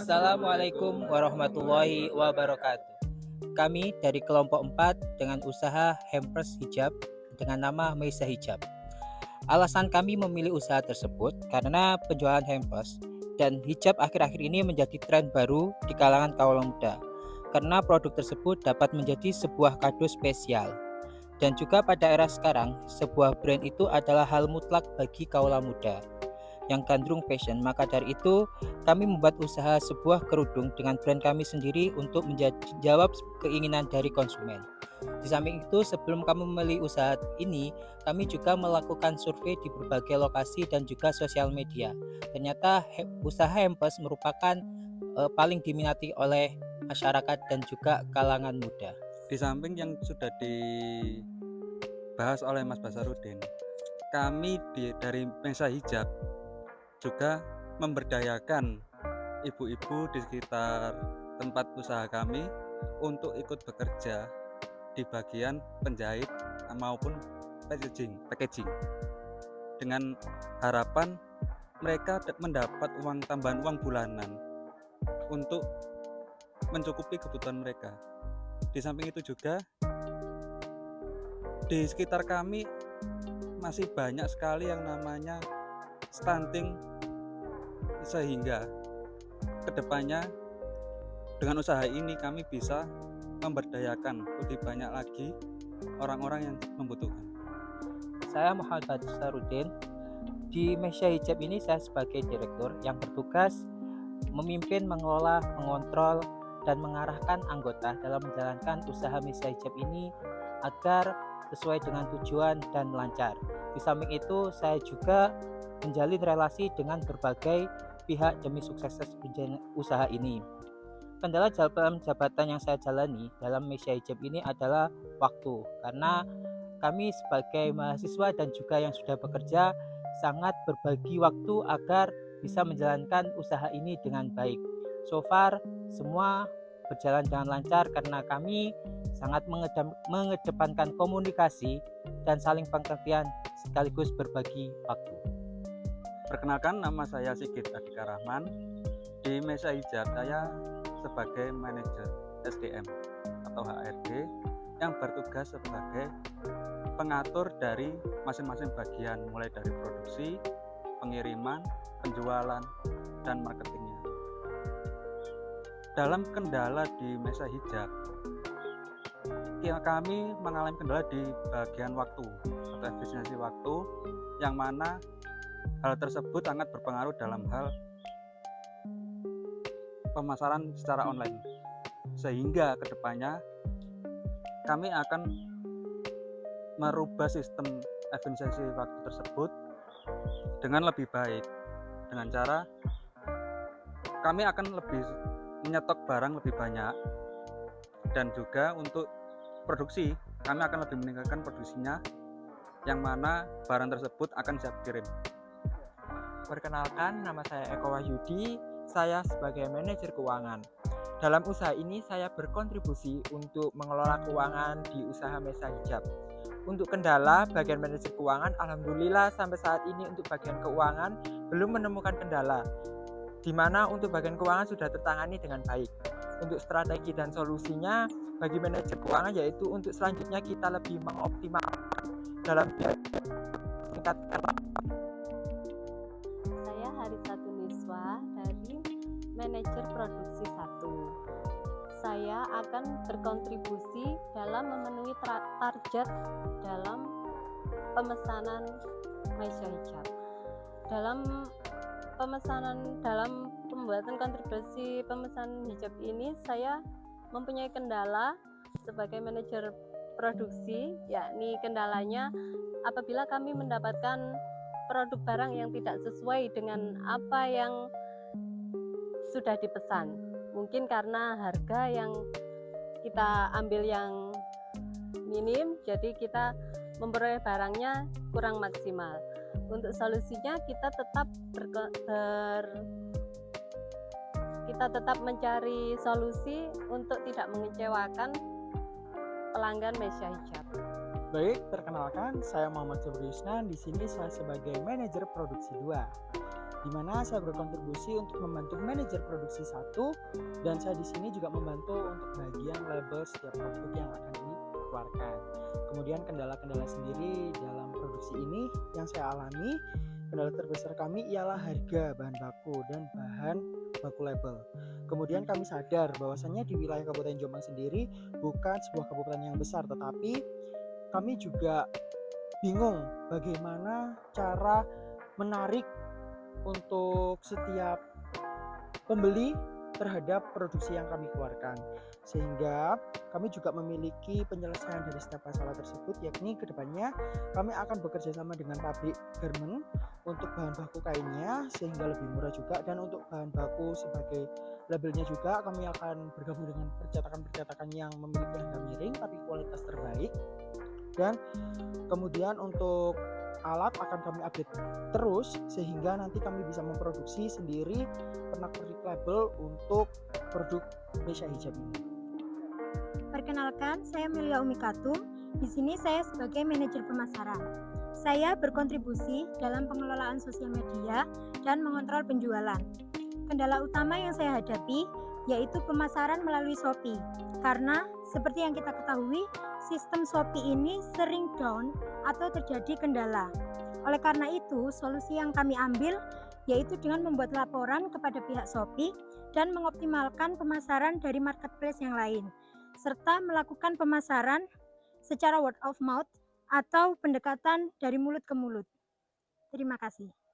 Assalamualaikum warahmatullahi wabarakatuh. Kami dari kelompok 4 dengan usaha hampers hijab dengan nama Meisa Hijab. Alasan kami memilih usaha tersebut karena penjualan hampers dan hijab akhir-akhir ini menjadi tren baru di kalangan kaula muda. Karena produk tersebut dapat menjadi sebuah kado spesial. Dan juga pada era sekarang, sebuah brand itu adalah hal mutlak bagi kaula muda yang gandrung fashion. Maka dari itu kami membuat usaha sebuah kerudung dengan brand kami sendiri untuk menjawab keinginan dari konsumen. Di samping itu, sebelum kami memilih usaha ini, kami juga melakukan survei di berbagai lokasi dan juga sosial media. Ternyata usaha hampers merupakan paling diminati oleh masyarakat dan juga kalangan muda. Di samping yang sudah dibahas oleh Mas Basarudin, kami dari Meisa Hijab juga memberdayakan ibu-ibu di sekitar tempat usaha kami untuk ikut bekerja di bagian penjahit maupun packaging dengan harapan mereka mendapat tambahan uang bulanan untuk mencukupi kebutuhan mereka. Di samping itu juga di sekitar kami masih banyak sekali yang namanya stunting, sehingga kedepannya dengan usaha ini kami bisa memberdayakan lebih banyak lagi orang-orang yang membutuhkan. Saya Muhammad Basarudin. Di Meisa Hijab ini saya sebagai direktur yang bertugas memimpin, mengelola, mengontrol, dan mengarahkan anggota dalam menjalankan usaha Meisa Hijab ini agar sesuai dengan tujuan dan lancar. Di samping itu, saya juga menjalin relasi dengan berbagai pihak demi sukses usaha ini. Kendala dalam jabatan yang saya jalani dalam Meisa Hijab ini adalah waktu, karena kami sebagai mahasiswa dan juga yang sudah bekerja sangat berbagi waktu agar bisa menjalankan usaha ini dengan baik. So far semua berjalan dengan lancar karena kami sangat mengedepankan komunikasi dan saling pengertian sekaligus berbagi waktu. Perkenalkan, nama saya Sigit Adhika Rahman. Di Meisa Hijab saya sebagai manajer SDM atau HRD yang bertugas sebagai pengatur dari masing-masing bagian, mulai dari produksi, pengiriman, penjualan, dan marketingnya. Dalam kendala di Meisa Hijab, kami mengalami kendala di bagian waktu atau efisiensi waktu, yang mana hal tersebut sangat berpengaruh dalam hal pemasaran secara online, sehingga kedepannya kami akan merubah sistem efisiensi waktu tersebut dengan lebih baik, dengan cara kami akan lebih menyetok barang lebih banyak, dan juga untuk produksi kami akan lebih meningkatkan produksinya, yang mana barang tersebut akan siap kirim. Perkenalkan, nama saya Eko Wahyudi, saya sebagai manajer keuangan. Dalam usaha ini saya berkontribusi untuk mengelola keuangan di usaha Meisa Hijab. Untuk kendala bagian manajer keuangan, alhamdulillah sampai saat ini untuk bagian keuangan belum menemukan kendala, di mana untuk bagian keuangan sudah tertangani dengan baik. Untuk strategi dan solusinya bagi manajer keuangan yaitu untuk selanjutnya kita lebih mengoptimalkan dalam meningkatkan. Saya Harisa Tuniswa dari manajer produksi 1. Saya akan berkontribusi dalam memenuhi target dalam pemesanan Meisa Hijab. Dalam pembuatan kontribusi pemesanan hijab ini, saya mempunyai kendala sebagai manajer produksi, yakni kendalanya apabila kami mendapatkan produk barang yang tidak sesuai dengan apa yang sudah dipesan. Mungkin karena harga yang kita ambil yang minim, jadi kita memperoleh barangnya kurang maksimal. Untuk solusinya kita tetap mencari solusi untuk tidak mengecewakan pelanggan Meisa Hijab. Baik, perkenalkan saya Muhammad Subriyusnan. Di sini saya sebagai manajer produksi 2. di mana saya berkontribusi untuk membantu manajer produksi 1, dan saya di sini juga membantu untuk bagian label setiap produk yang akan dikeluarkan. Kemudian kendala-kendala sendiri dalam produksi ini yang saya alami, kendala terbesar kami ialah harga bahan baku dan bahan baku label. Kemudian kami sadar bahwasannya di wilayah Kabupaten Jombang sendiri bukan sebuah kabupaten yang besar, tetapi kami juga bingung bagaimana cara menarik untuk setiap pembeli terhadap produksi yang kami keluarkan, sehingga kami juga memiliki penyelesaian dari setiap masalah tersebut, yakni kedepannya kami akan bekerja sama dengan pabrik garment untuk bahan baku kainnya sehingga lebih murah juga, dan untuk bahan baku sebagai labelnya juga kami akan bergabung dengan percetakan-percetakan yang memiliki harga miring tapi kualitas terbaik. Dan kemudian untuk alat akan kami update terus sehingga nanti kami bisa memproduksi sendiri pernak-pernik label untuk produk Meisa Hijab ini. Perkenalkan, saya Melia Umi Katum. Di sini saya sebagai manajer pemasaran. Saya berkontribusi dalam pengelolaan sosial media dan mengontrol penjualan. Kendala utama yang saya hadapi yaitu pemasaran melalui Shopee. Karena seperti yang kita ketahui, sistem Shopee ini sering down atau terjadi kendala. Oleh karena itu, solusi yang kami ambil yaitu dengan membuat laporan kepada pihak Shopee dan mengoptimalkan pemasaran dari marketplace yang lain, serta melakukan pemasaran secara word of mouth atau pendekatan dari mulut ke mulut. Terima kasih.